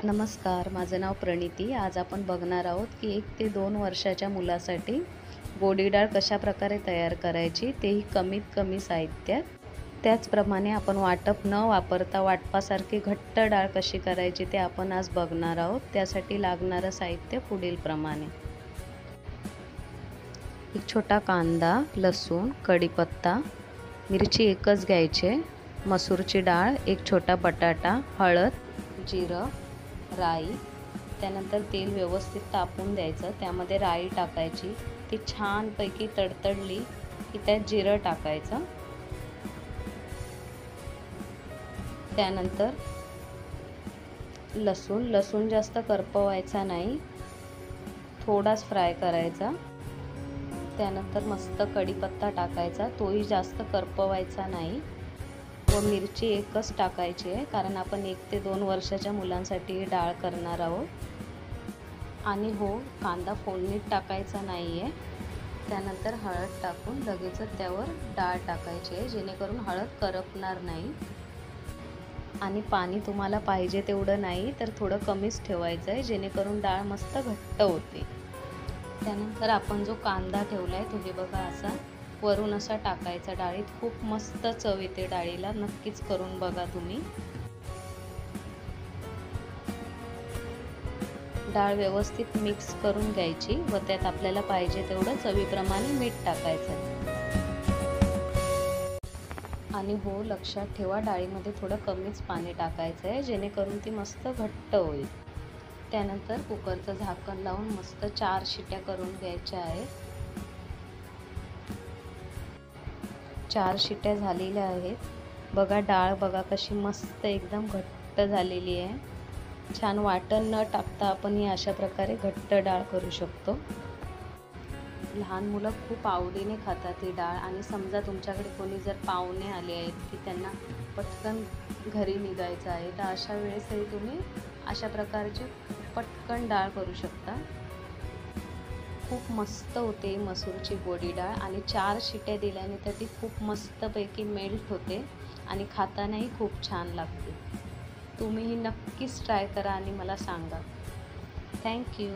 नमस्कार, माझं नाव प्रणिती। आज आपण बघणार आहोत की 1 ते 2 वर्षाच्या मुलासाठी गोडी डाळ कशा प्रकारे तयार करायची, तेही कमीत कमी साहित्यात। त्याचप्रमाणे आपण वाटप न वापरता वाटपासारखी घट्ट डाळ कशी करायची ते आपण आज बघणार आहोत। त्यासाठी लागणारं साहित्य पुढील प्रमाणे: एक छोटा कांदा, लसूण, कढीपत्ता, मिरची एकच घ्यायची, मसूरची डाळ, एक छोटा बटाटा, हळद, जिरं, राई। त्यानंतर तेल व्यवस्थित तापवून द्यायचं, त्यामध्ये राई टाकायची, ती छानपैकी तडतडली की त्यात जिरं टाकायचं। त्यानंतर लसूण जास्त करपवायचा नाही, थोडाच फ्राय करायचा। त्यानंतर मस्त कढीपत्ता टाकायचा, तोही जास्त करपवायचा नाही। व मिरची एकच टाकायची आहे, कारण आपण 1 ते 2 वर्षाच्या मुलांसाठी डाळ करणार आहोत। आणि हो, कांदा फोडणीत टाकायचा नाही आहे। त्यानंतर हळद टाकून लगेचच त्यावर डाळ टाकायची आहे, जेणेकरून हळद करपणार नाही। आणि पाणी तुम्हाला पाहिजे तेवढं नाही तर थोडं कमीच ठेवायचं आहे, जेणेकरून डाळ मस्त घट्ट होते। त्यानंतर आपण जो कांदा ठेवला आहे तो हे बघा असा वरून असा टाकायचा डाळीत। खूप मस्त चव येते डाळीला, नक्कीच करून बघा तुम्ही। डाळ व्यवस्थित मिक्स करून घ्यायची व त्यात आपल्याला पाहिजे तेवढं चवीप्रमाणे मीठ टाकायचं। आणि हो, लक्षात ठेवा डाळीमध्ये थोडं कमीच पाणी टाकायचं आहे, जेणेकरून ती मस्त घट्ट होईल। त्यानंतर कुकरचं झाकण लावून मस्त 4 शिट्या करून घ्यायच्या आहेत। 4 शिट्या झालेल्या आहेत। बघा डाळ बघा कशी मस्त एकदम घट्ट झालेली आहे। छान वाटण न टाकता आपण ही अशा प्रकारे घट्ट डाळ करू शकतो। लहान मुलं खूप आवडीने खातात ही डाळ। आणि समजा तुमच्याकडे कोणी जर पाहुणे आले आहेत की त्यांना पटकन घरी निघायचं आहे, तर अशा वेळेसही तुम्ही अशा प्रकारची पटकन डाळ करू शकता। खूप मस्त होते मसूरची गोडी डाळ आणि 4 शिट्या दिल्याने तर ती खूप मस्तपैकी मेल्ट होते आणि खातानाही खूप छान लागते। तुम्हीही नक्कीच ट्राय करा आणि मला सांगा। थँक्यू।